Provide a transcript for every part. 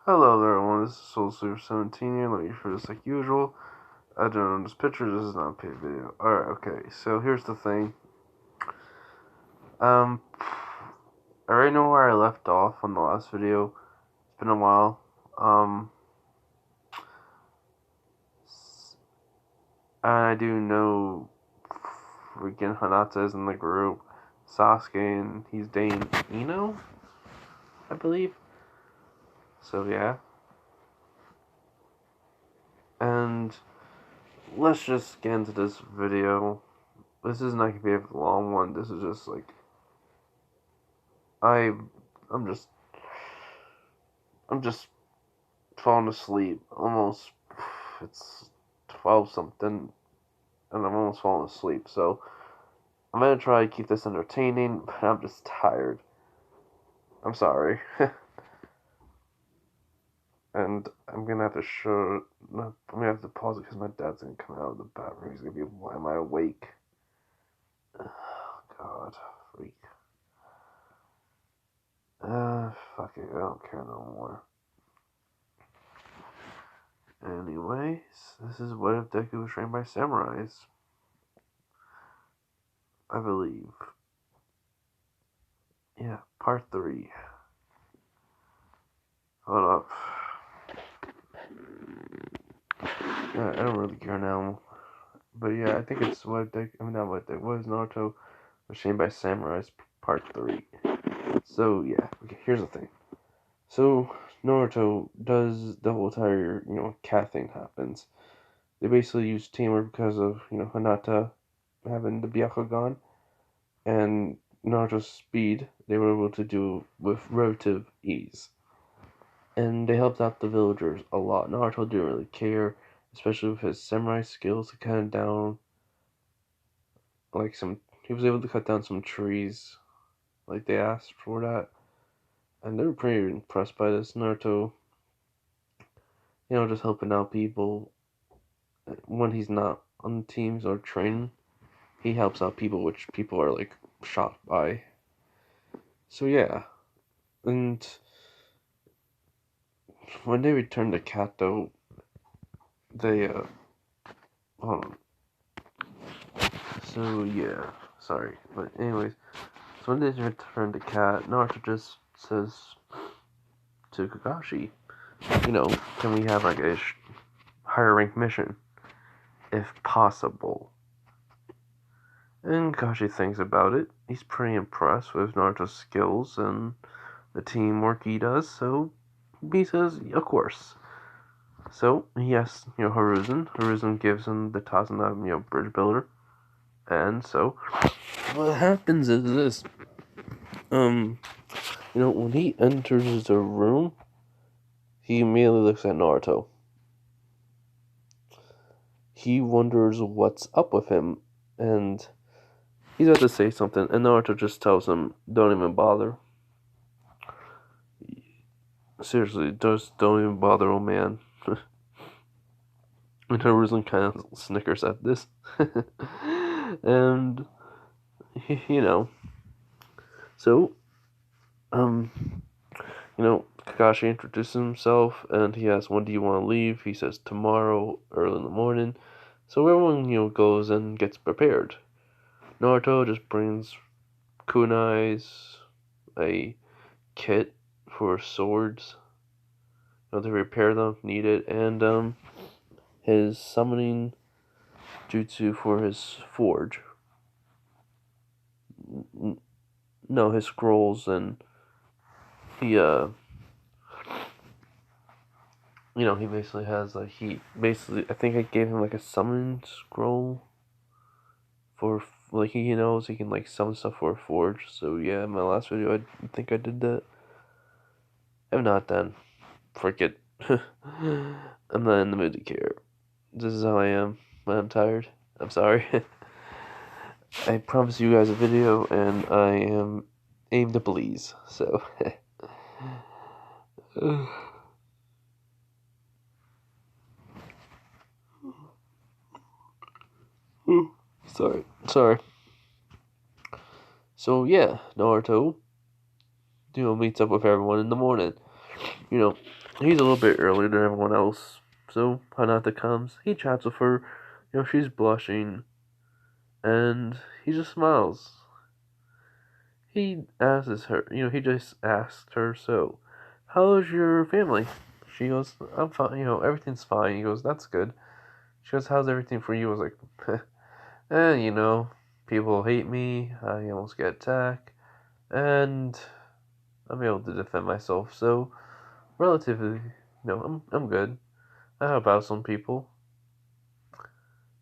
Hello there everyone, this is SoulSleeper17 here, let me for this like usual. I don't know this picture, this is not a paid video. Alright, okay, so here's the thing. I already know where I left off on the last video. It's been a while. And I do know freaking Hinata's in the group. Sasuke and he's dating Ino, I believe. So yeah. And let's just get into this video. This is not gonna be a long one. This is just like I'm just falling asleep. Almost it's 12 something and I'm almost falling asleep. So I'm gonna try to keep this entertaining, but I'm just tired. I'm sorry. And I'm gonna have to I'm gonna have to pause it because my dad's gonna come out of the bathroom. He's gonna be, why am I awake? Oh, God, freak. Fuck it, I don't care no more. Anyways, this is what if Deku was trained by samurais. I believe. Yeah, part 3. Hold up. Yeah, I don't really care now. But yeah, I think it's what Deku, I mean not what Deku, what is Naruto was trained by samurais, part 3. So yeah, okay, here's the thing. So Naruto does the whole entire, cat thing happens. They basically use teamwork because of, Hinata having the Byakugan and Naruto's speed. They were able to do with relative ease. And they helped out the villagers a lot. Naruto didn't really care, especially with his samurai skills to cut down he was able to cut down some trees, like they asked for that. And they were pretty impressed by this. Naruto, just helping out people when he's not on teams or training. He helps out people, which people are like shocked by. So yeah, and when they returned to Kato, they hold on. So yeah, sorry, but anyways, so when they return to Cat, Naruto just says to Kakashi, can we have like a higher rank mission, if possible? And Kakashi thinks about it. He's pretty impressed with Naruto's skills and the teamwork he does, so he says, of course. So he asks, Hiruzen. Hiruzen gives him the Tazuna, bridge builder. And so what happens is this. When he enters the room, he immediately looks at Naruto. He wonders what's up with him, and he's about to say something, and Naruto just tells him, don't even bother. Seriously, just don't even bother, old man. And Hiruzen kind of snickers at this. And, so, Kakashi introduces himself, and he asks, when do you want to leave? He says, tomorrow, early in the morning. So everyone, goes and gets prepared. Naruto just brings kunais, a kit for swords, to repair them if needed, and his summoning jutsu for his forge. No, his scrolls, and he he basically has I think I gave him like a summon scroll for he knows he can like summon stuff for a forge. So yeah, in my last video I think I did that. If not, then frick it. I'm not in the mood to care. This is how I am when I'm tired. I'm sorry. I promised you guys a video, and I am aimed to please. So. Sorry. So yeah, Naruto, meets up with everyone in the morning. He's a little bit earlier than everyone else. So Hanata comes. He chats with her. She's blushing, and he just smiles. He asks her. He just asked her. So, how's your family? She goes, I'm fine. Everything's fine. He goes, that's good. She goes, how's everything for you? I was like, people hate me. I almost get attacked, and I'm able to defend myself. So relatively, I'm good. I help out some people.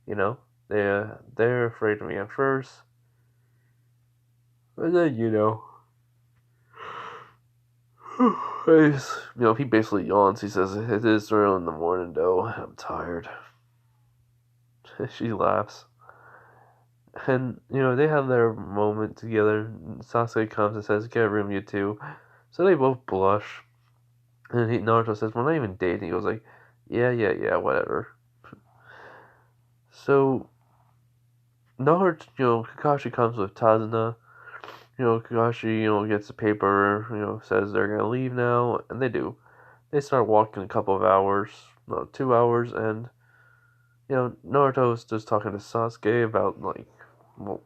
You know, they're afraid of me at first, and then he basically yawns. He says, "It is early in the morning, though. I'm tired." She laughs, and they have their moment together. Sasuke comes and says, "Get a room, you two." So they both blush, and Naruto says, "We're not even dating." He goes like, "Yeah, yeah, yeah, whatever." So Naruto, Kakashi comes with Tazuna. Kakashi, gets the paper, says they're gonna leave now, and they do. They start walking a couple of hours, no, 2 hours, and Naruto's just talking to Sasuke about well,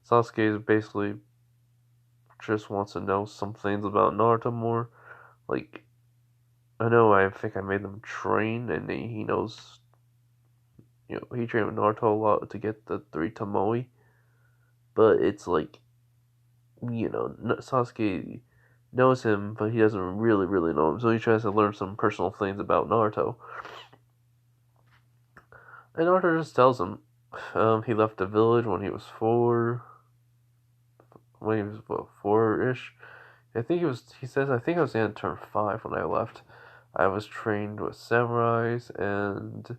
Sasuke is basically just wants to know some things about Naruto more. Like, I think I made them train, and he knows, he trained with Naruto a lot to get the three Tomoe, but it's like, Sasuke knows him, but he doesn't really, really know him, so he tries to learn some personal things about Naruto. And Naruto just tells him, he left the village when he was four-ish. He says, I think I was going to turn 5 when I left. I was trained with samurais, and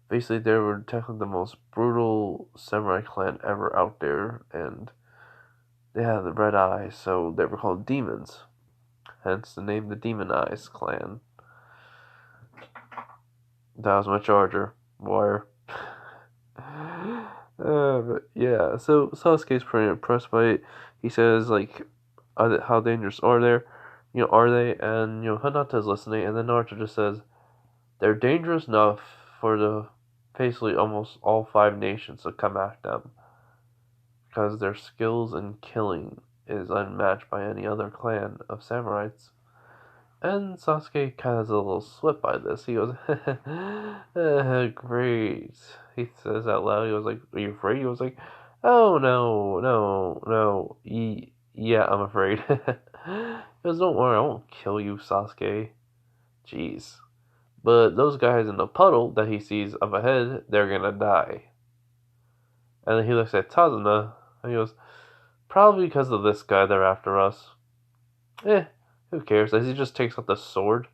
basically they were technically the most brutal samurai clan ever out there, and they had the red eyes, so they were called demons. Hence the name the Demon Eyes clan. That was my charger. Wire. But yeah, so Sasuke's pretty impressed by it. He says, like, how dangerous are they? Are they? And, Hinata's listening, and then Naruto just says, they're dangerous enough for the basically almost all 5 nations to come at them. Because their skills in killing is unmatched by any other clan of samurais. And Sasuke kind of has a little slip by this. He goes, great. He says out loud. He was like, are you afraid? He was like, oh, no, no, no. Yeah, I'm afraid. He goes, don't worry, I won't kill you, Sasuke. Jeez. But those guys in the puddle that he sees up ahead, they're gonna die. And then he looks at Tazuna, and he goes, probably because of this guy, they're after us. Who cares? As he just takes out the sword,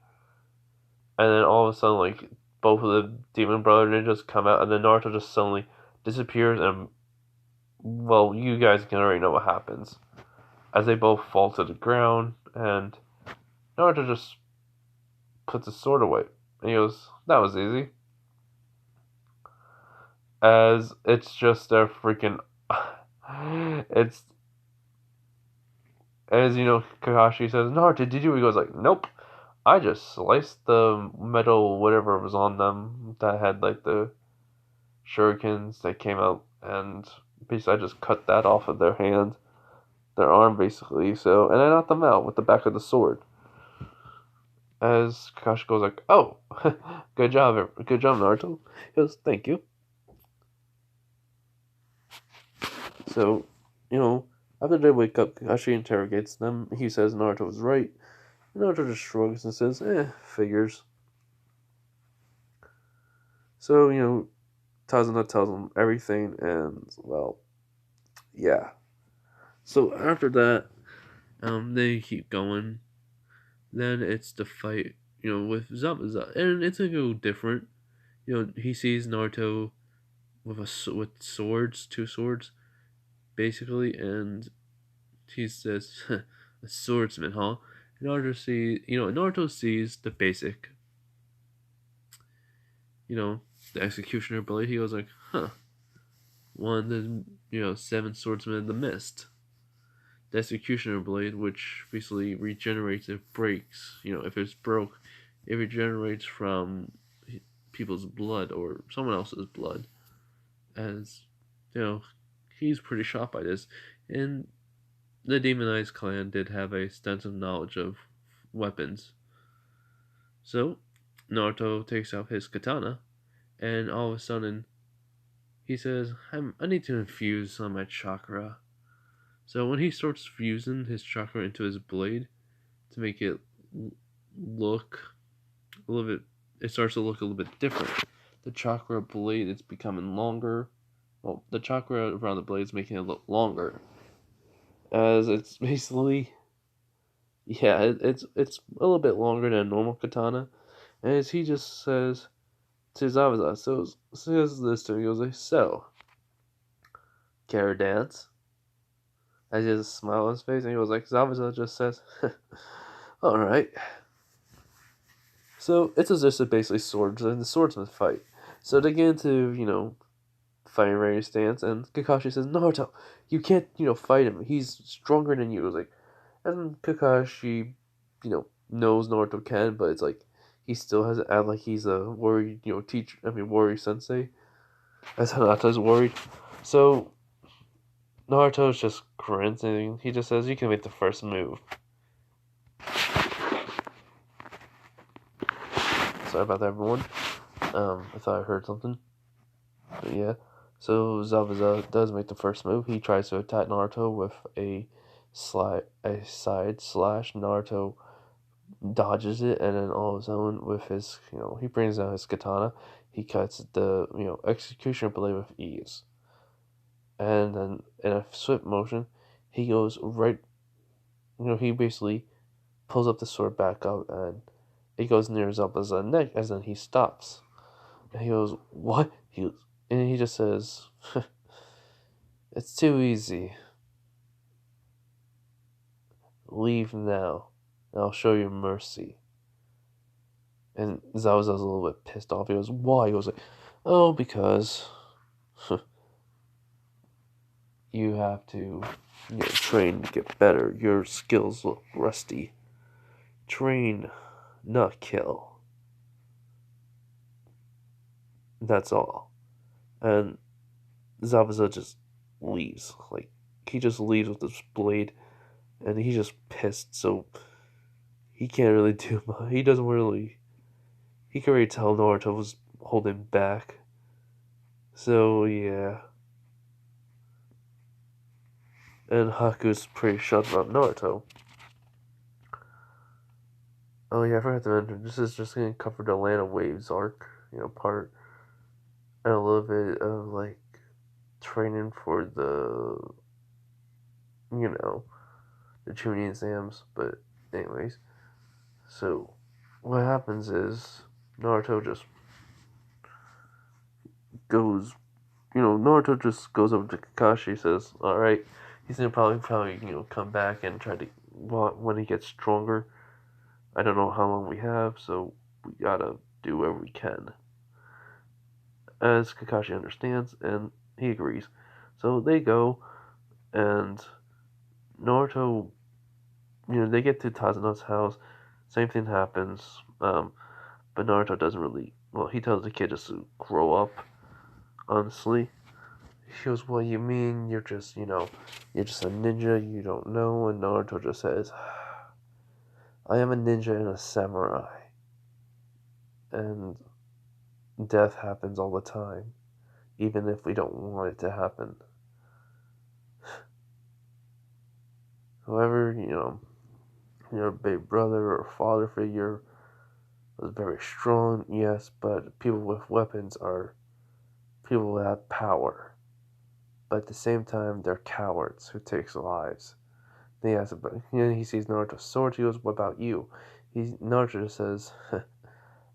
and then all of a sudden, like, both of the demon brother ninjas come out, and then Naruto just suddenly disappears, and, well, you guys can already know what happens. As they both fall to the ground, and Naruto just puts his sword away. And he goes, that was easy. As it's just a freaking. It's. As Kakashi says, Naruto, did you? He goes, like, nope. I just sliced the metal, whatever was on them, that had, like, the shurikens that came out, and basically I just cut that off of their hand, their arm basically. So, and I knocked them out with the back of the sword. As Kakashi goes like, "Oh, good job, Naruto." He goes, "Thank you." So, after they wake up, Kakashi interrogates them. He says Naruto was right. Naruto just shrugs and says, figures." So, Tazuna tells him everything, and, well, yeah. So after that, they keep going. Then it's the fight, with Zabuza, and it's a little different. He sees Naruto with with swords, 2 swords, basically, and he says, "A swordsman, huh?" Naruto sees the basic, the executioner blade. He goes like, "Huh, one of the 7 swordsmen in the mist." the executioner blade, which basically regenerates if breaks. If it's broke, it regenerates from people's blood or someone else's blood. As you know, he's pretty shocked by this, and the demonized clan did have a extensive knowledge of weapons. So Naruto takes out his katana, and all of a sudden he says, I need to infuse some of my chakra. So when he starts fusing his chakra into his blade to make it look a little bit, it starts to look a little bit different. The chakra blade is becoming longer. Well, the chakra around the blade is making it look longer, as it's basically, yeah, it's a little bit longer than a normal katana. And as he just says to Zabuza, so says this to him, he goes like, so, care to dance? As he has a smile on his face, and he goes like, Zabuza just says, alright. So it's just basically swords, and the swordsmen fight. So they get into, fighting ready stance, and Kakashi says, Naruto, you can't, fight him. He's stronger than you. It was like, and Kakashi, knows Naruto can, but it's like, he still has to act like he's a worried, teacher, warrior sensei, as Hinata's worried. So, Naruto's just grinning. He just says, you can make the first move. Sorry about that, everyone. I thought I heard something. But yeah. So Zabuza does make the first move. He tries to attack Naruto with a side slash. Naruto dodges it, and then all of a sudden, with his, he brings out his katana. He cuts the, executioner blade with ease. And then in a swift motion, he goes right, he basically pulls up the sword back up, and it goes near Zabuza's neck, as then he stops. And he goes, what? And he just says, it's too easy. Leave now, and I'll show you mercy. And Zabuza's a little bit pissed off. He goes, why? He goes like, oh, because you have to, train to get better. Your skills look rusty. Train, not kill. That's all. And Zabuza just leaves. Like, he just leaves with this blade, and he's just pissed, so he can't really do much. He doesn't really. He can already tell Naruto was holding back. So, yeah. And Haku's pretty shocked about Naruto. Oh, yeah, I forgot to mention, this is just going to cover the Land of Waves arc, part. And a little bit of, like, training for the, the Chunin exams. But, anyways. So, what happens is, Naruto just goes, Naruto just goes over to Kakashi, says, alright, he's gonna probably, come back and try to, when he gets stronger. I don't know how long we have, so we gotta do whatever we can. As Kakashi understands, and he agrees. So they go, and Naruto, they get to Tazuno's house, same thing happens, but Naruto doesn't really, he tells the kid just to grow up, honestly. He goes, what do you mean? You're just, you're just a ninja, you don't know. And Naruto just says, I am a ninja and a samurai. And death happens all the time, even if we don't want it to happen. However, your big brother or father figure was very strong, yes, but people with weapons are people who have power. But at the same time, they're cowards who takes lives. Then he asks about, he sees Naruto's sword. He goes, what about you? Naruto says,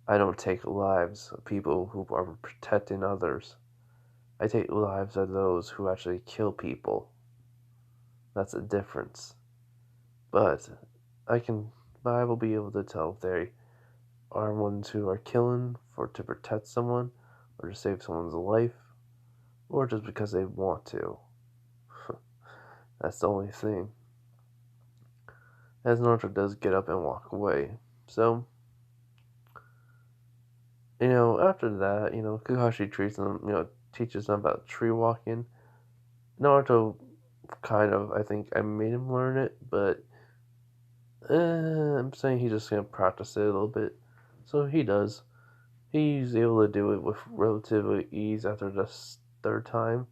I don't take lives of people who are protecting others. I take lives of those who actually kill people. That's the difference. But I will be able to tell if they are ones who are killing to protect someone, or to save someone's life, or just because they want to. That's the only thing. as Naruto does get up and walk away. So, after that, Kakashi treats him, teaches him about tree walking. Naruto kind of, I think I made him learn it, but I'm saying he's just gonna practice it a little bit. So he does. He's able to do it with relatively ease after the third time.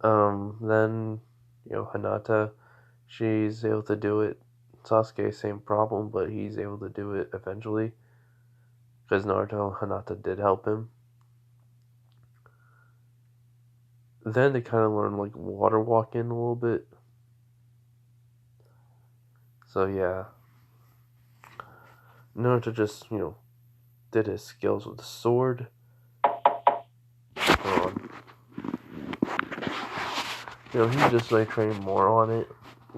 Then, Hinata, she's able to do it. Sasuke, same problem, but he's able to do it eventually. Because Naruto and Hinata did help him. Then they kind of learn, like, water walking a little bit. So, yeah. Naruto just, did his skills with the sword. Um, he just, like, trained more on it.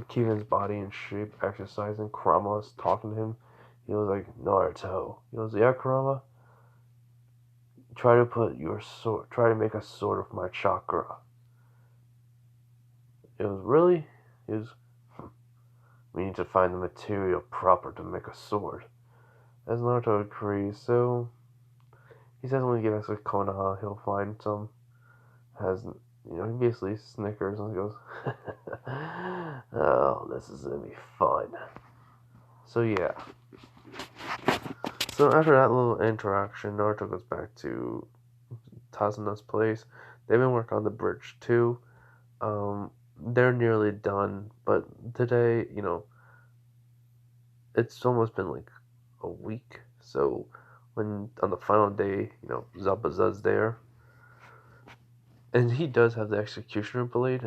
Keeping his body in shape, exercising. Kurama was talking to him. He was like, Naruto. He goes, yeah, Kurama? Try to make a sword of my chakra. It was really? It was, we need to find the material proper to make a sword. As Naruto agrees, so he says when he gets back to Konoha, he'll find some. He basically snickers and goes, oh, this is gonna be fun. So yeah. So after that little interaction, Naruto goes back to Tazuna's place. They've been working on the bridge too. They're nearly done, but today, it's almost been like a week. So when on the final day, Zabuza's there, and he does have the executioner blade,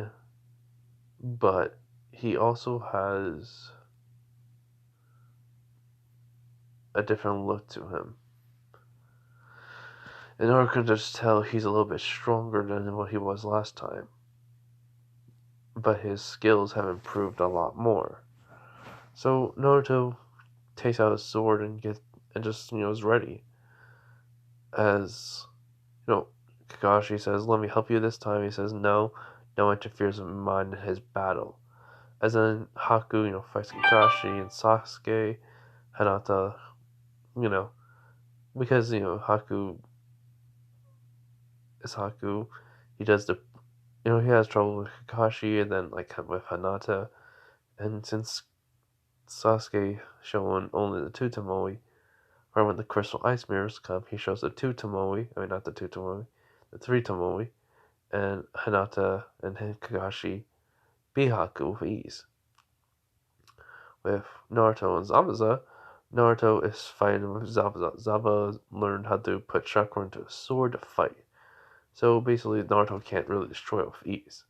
but he also has a different look to him. And Naruto can just tell he's a little bit stronger than what he was last time, but his skills have improved a lot more. So Naruto takes out his sword and just is ready. As Kakashi says, "Let me help you this time." He says, "No, no interferes with mine in his battle." As then Haku, fights Kakashi and Sasuke, Hinata, because Haku is Haku. He does he has trouble with Kakashi and then like with Hinata, and since Sasuke showing only the two Tomoe, or when the crystal ice mirrors come, he shows the two Tomoe. I mean, not the two Tomoe, the three Tomoe, and Hinata and Kakashi beat Haku with ease. With Naruto and Zabuza, Naruto is fighting with Zabuza. Zabuza learned how to put chakra into a sword to fight. So basically, Naruto can't really destroy it with ease.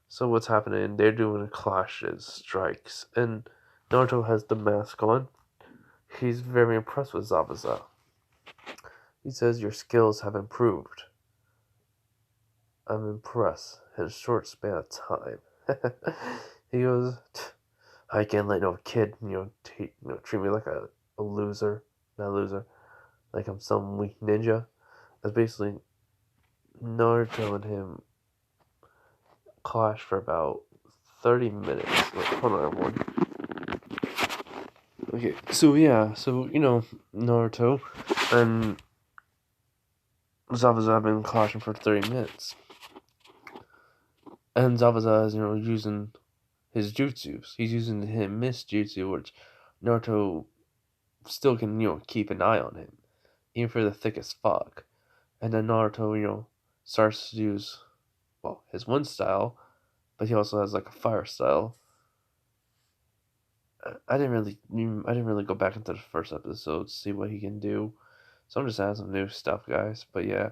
So what's happening? They're doing clashes, strikes, and Naruto has the mask on. He's very impressed with Zabuza. He says, your skills have improved. I'm impressed in a short span of time. He goes, I can't let no kid, treat me like a loser. Not a loser. Like I'm some weak ninja. That's basically Naruto and him clash for about 30 minutes. Wait, hold on, everyone. Okay, so yeah, Naruto and Zabuza have been clashing for 30 minutes. And Zabuza is, using his jutsus. He's using his mist jutsu, which Naruto still can, keep an eye on him, even for the thickest fog. And then Naruto, starts to use, his one style, but he also has like a fire style. I didn't really go back into the first episode to see what he can do, so I'm just adding some new stuff, guys. But yeah,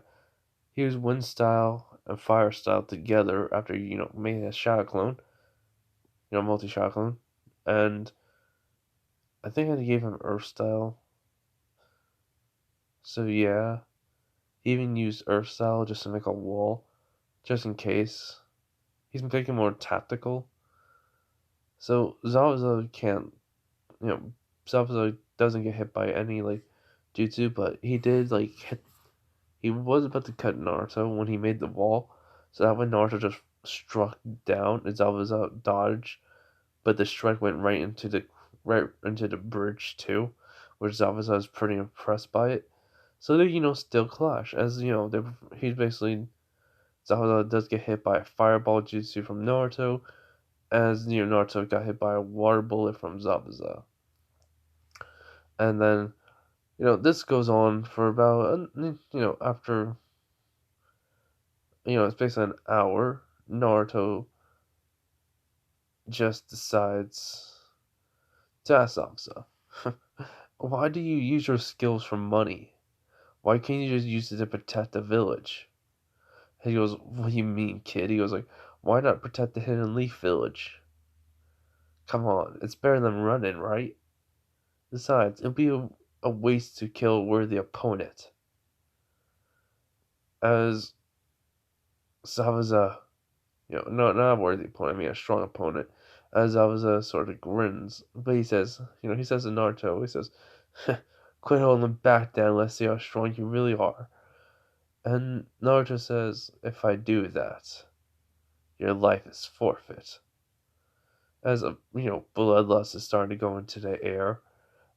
he used wind style and fire style together after making a shadow clone, multi shadow clone, and I think I gave him earth style. So yeah, he even used earth style just to make a wall, just in case. He's making more tactical. So Zabuza can't, Zabuza doesn't get hit by any like jutsu, but he did like hit. He was about to cut Naruto when he made the wall, so that when Naruto just struck down, Zabuza dodged but the strike went right into the bridge too, which Zabuza was pretty impressed by it. So they still clash as he's basically Zabuza does get hit by a fireball jutsu from Naruto, as Naruto got hit by a water bullet from Zabuza, and then this goes on for about after it's basically an hour. Naruto just decides to ask Zabuza, why do you use your skills for money? Why can't you just use it to protect the village? He goes, what do you mean, kid? He goes like, why not protect the Hidden Leaf village? Come on, it's better than running, right? Besides, it'd be a waste to kill a worthy opponent. As Zabuza, not a worthy opponent, I mean a strong opponent. As Zabuza sort of grins, but he says, he says to Naruto, he says, quit holding back then, let's see how strong you really are. And Naruto says, if I do that, your life is forfeit. As bloodlust is starting to go into the air,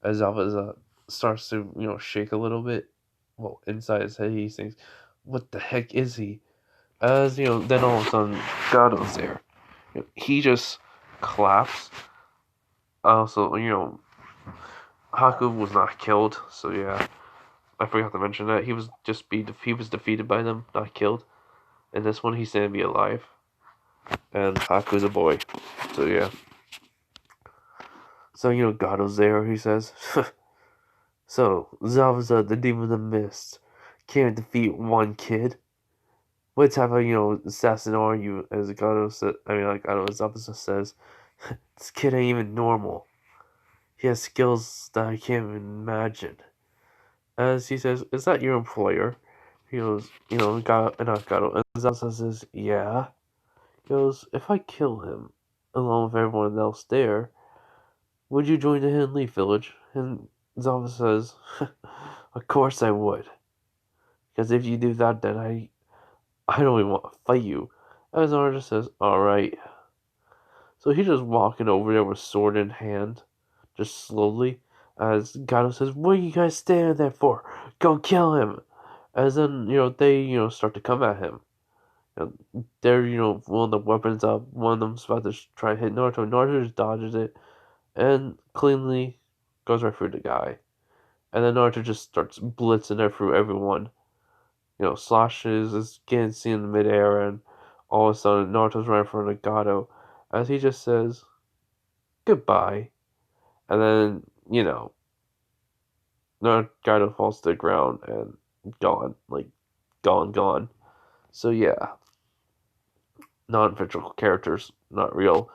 as Zabuza starts to, shake a little bit. Well, inside his head, he thinks, what the heck is he? As, then all of a sudden, Gado's there. He just claps. Also, Haku was not killed, so yeah. I forgot to mention that. He was defeated by them, not killed. In this one, he's gonna be alive. And Haku's a boy. So yeah. So, Gado's there, he says. So, Zabuza, the Demon of the Mist, can't defeat one kid. What type of, assassin are you? As Gado said, Zabuza says, this kid ain't even normal. He has skills that I can't even imagine. As he says, is that your employer? He goes, Gado, not Gado. And Zabuza says, yeah. He goes, if I kill him, along with everyone else there, would you join the Hidden Leaf Village? And Zabuza says, of course I would. Because if you do that, then I don't even want to fight you. As Naruto says, alright. So he's just walking over there with sword in hand, just slowly. As Gato says, what are you guys standing there for? Go kill him! As then, they, start to come at him. They're, one of the weapons up, one of them's about to try to hit Naruto. Naruto just dodges it, and cleanly goes right through the guy. And then Naruto just starts blitzing there through everyone. Slashes is getting seen in midair, and all of a sudden Naruto's right in front of Gato, as he just says, goodbye. And then, Gato falls to the ground and gone. Like, gone. So yeah, non-fictional characters, not real.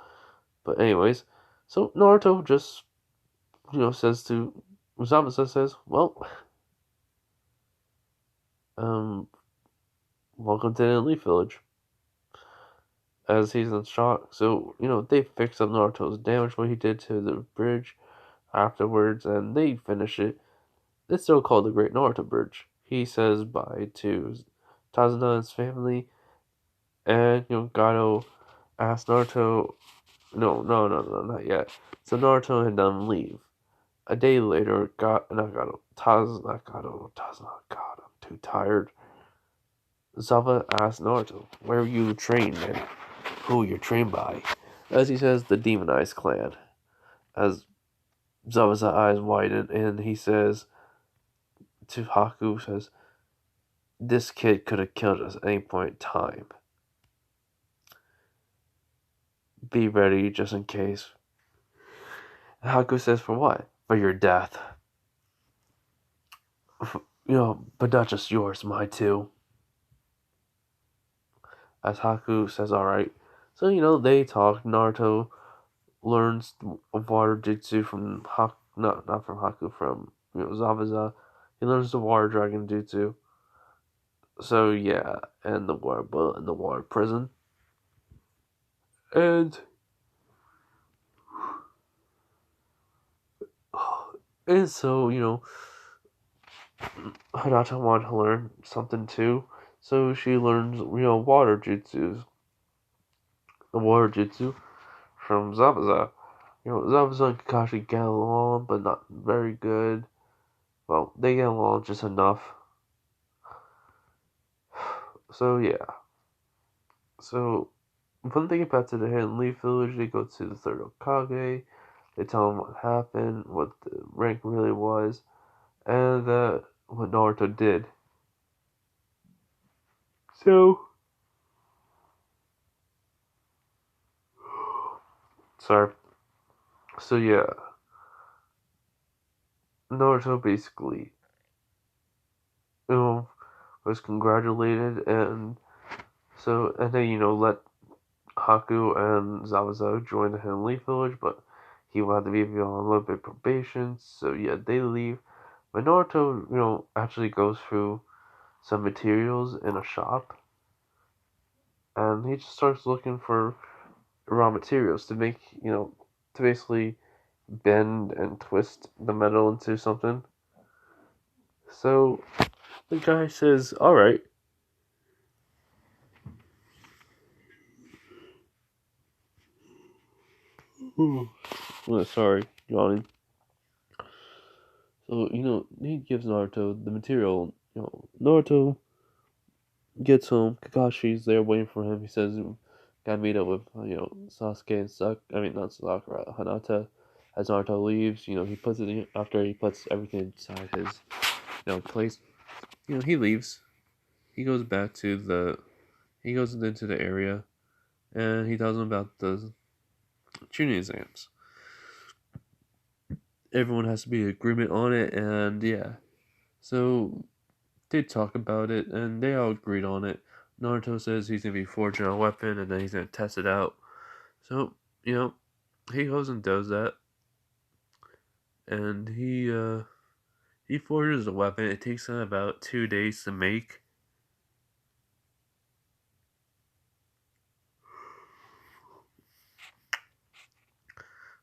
But anyways, so Naruto just, says to Zabuza says, well, welcome to the Leaf Village. As he's in shock. So, they fix up Naruto's damage, what he did to the bridge afterwards, and they finish it. It's still called the Great Naruto Bridge. He says bye to Tazuna and his family, and, Gato asks Naruto, no, not yet. So Naruto and them leave. A day later, not Gato, Tazuna, God, I'm too tired. Zava asks Naruto, where you trained and who you're trained by. As he says, the Demonized Clan. As Zava's eyes widen, and he says to Haku, says, this kid could have killed us at any point in time. Be ready just in case. And Haku says, for what? For your death. But not just yours, mine too. As Haku says, alright. So, they talk. Naruto learns water jutsu from not from Haku, from Zabuza. He learns the water dragon jutsu. So yeah, and the water bullet in the water prison. And so, Hinata wanted to learn something too. So she learns, water jutsus. The water jutsu from Zabuza. Zabuza and Kakashi get along, but not very good. Well, they get along just enough. So yeah. So when they get back to the Hidden Leaf Village, they go to the third Hokage. They tell him what happened, what the rank really was, and what Naruto did. So sorry. So yeah, Naruto basically, you know, was congratulated, and then let Haku and Zabuza join the Hidden Leaf Village, but he will have to be on a little bit probation. So yeah, they leave. But Naruto, actually goes through some materials in a shop, and he just starts looking for raw materials to make, to basically bend and twist the metal into something. So the guy says, "All right." Oh, sorry, yawning. So he gives Naruto the material. Naruto gets home. Kakashi's there waiting for him. He says, "Gotta meet up with Sasuke and I mean, not Sakura, Hinata." As Naruto leaves, he puts it in, after he puts everything inside his place. He leaves. He goes back to the. He goes into the area, and he tells them about the tuning exams. Everyone has to be in agreement on it, and yeah. So they talk about it, and they all agreed on it. Naruto says he's gonna be forging a weapon, and then he's gonna test it out. So he goes and does that, and he forges a weapon. It takes him about 2 days to make.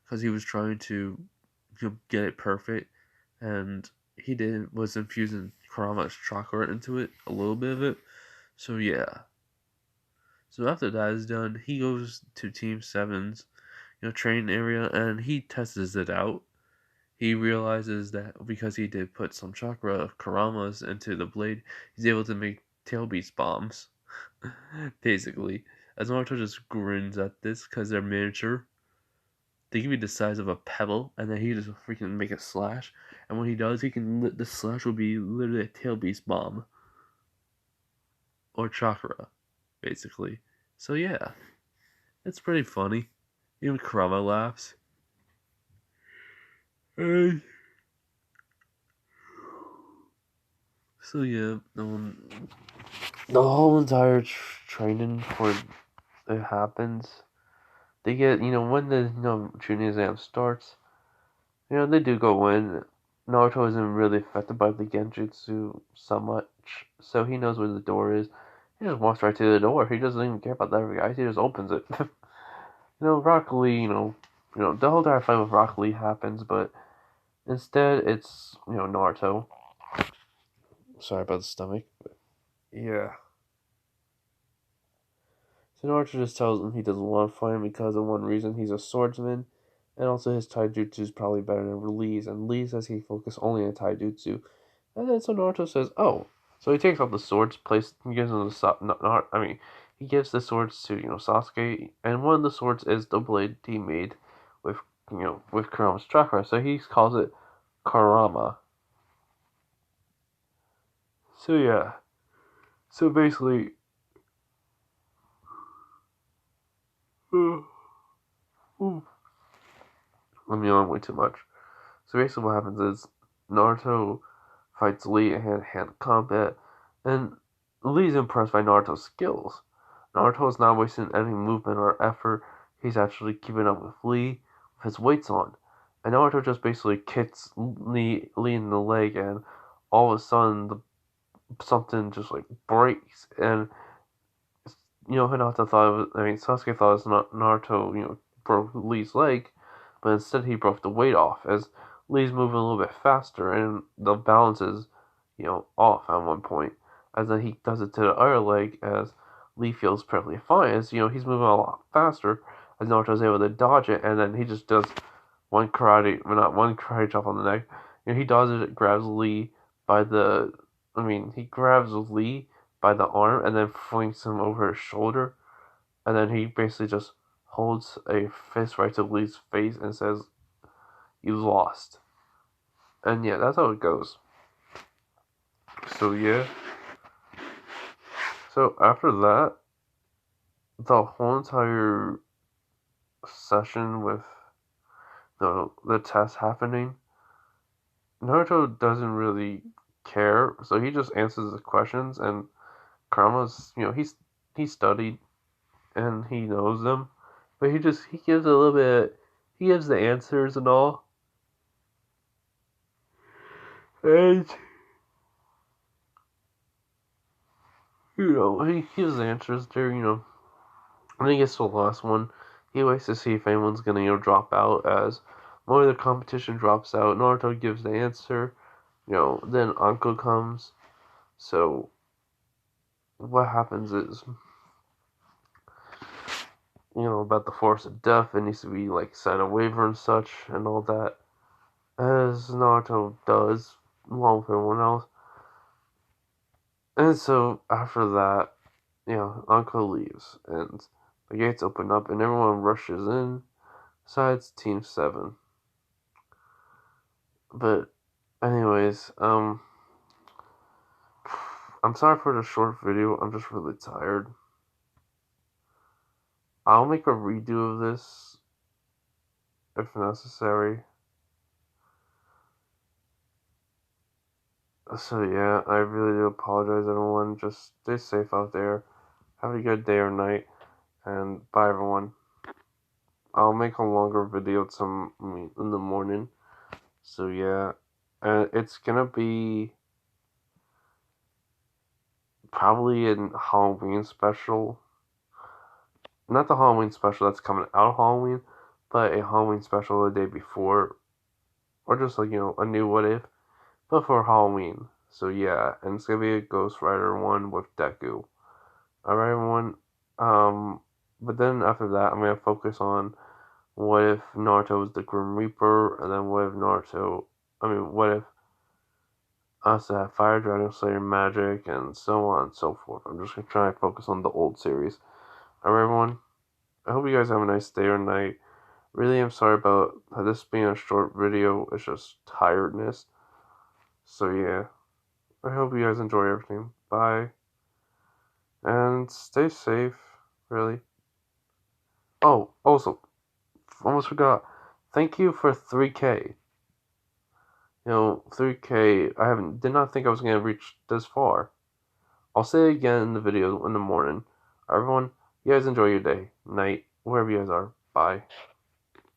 Because he was trying to get it perfect, and he did was infusing Kurama's chakra into it, a little bit of it. So yeah. So after that is done, he goes to Team Seven's training area, and he tests it out. He realizes that because he did put some chakra of Kurama's into the blade, he's able to make tail beast bombs. Basically, as Naruto just grins at this because they're miniature. They can be the size of a pebble, and then he just freaking make a slash. And when he does, he can the slash will be literally a tail beast bomb or chakra, basically. So yeah, it's pretty funny. Even Kurama laughs. Hey. So yeah, the whole entire training for it happens. They get when the junior exam starts. They do go in. Naruto isn't really affected by the genjutsu so much, so he knows where the door is. He just walks right to the door. He doesn't even care about the other guys. He just opens it. Rock Lee, the whole entire fight with Rock Lee happens, but instead it's Naruto. Sorry about the stomach. But yeah. So Naruto just tells him he doesn't want to fight him because of one reason: he's a swordsman, and also his taijutsu is probably better than Lee's, and Lee says he focus only on taijutsu. And then so Naruto says, "Oh." So he takes out the swords, he gives them he gives the swords to Sasuke, and one of the swords is the blade he made with with Kurama's chakra. So he calls it Kurama. So yeah. So basically, let me on way too much. So basically, what happens is Naruto fights Lee in hand-to-hand combat, and Lee's impressed by Naruto's skills. Naruto is not wasting any movement or effort. He's actually keeping up with Lee with his weights on. And Naruto just basically kicks Lee in the leg, and all of a sudden, something just like breaks. And, Hinata thought it was, Sasuke thought it was not Naruto, broke Lee's leg, but instead he broke the weight off as Lee's moving a little bit faster, and the balance is, off at one point. As then he does it to the other leg as Lee feels perfectly fine, as he's moving a lot faster, as Naruto's able to dodge it, and then he just does not one karate chop on the neck. He dodges it, grabs Lee by the, he grabs Lee by the arm and then flings him over his shoulder, and then he basically just holds a fist right to Lee's face and says, "You lost." And yeah, that's how it goes. So yeah. So after that, the whole entire session with the test happening, Naruto doesn't really care, so he just answers the questions, and Kurama's, he studied and he knows them, but he gives a little bit, he gives the answers and all, and he gives the answers there, and he gets to the last one. He waits to see if anyone's gonna drop out. As more of the competition drops out, Naruto gives the answer. Then Anko comes. So what happens is, about the force of death, it needs to be like sign a waiver and such and all that, as Naruto does along with everyone else. And so after that, Anko leaves and the gates open up and everyone rushes in, besides Team 7. But anyways, I'm sorry for the short video. I'm just really tired. I'll make a redo of this if necessary. So yeah, I really do apologize, everyone. Just stay safe out there. Have a good day or night, and bye, everyone. I'll make a longer video in the morning. So yeah, it's gonna be probably a Halloween special. Not the Halloween special that's coming out of Halloween, but a Halloween special the day before, or just like a new what if, but for Halloween. So yeah, and it's gonna be a Ghost Rider one with Deku. Alright, everyone. But then after that, I'm gonna focus on what if Naruto is the Grim Reaper, and then what if what if Asa had Fire Dragon Slayer magic, and so on and so forth. I'm just gonna try and focus on the old series. Alright, everyone. I hope you guys have a nice day or night. Really, I'm sorry about this being a short video. It's just tiredness. So yeah, I hope you guys enjoy everything. Bye. And stay safe, really. Oh, also, almost forgot. Thank you for 3K. 3K. Did not think I was gonna reach this far. I'll say it again in the video in the morning. Everyone, you guys enjoy your day, night, wherever you guys are. Bye.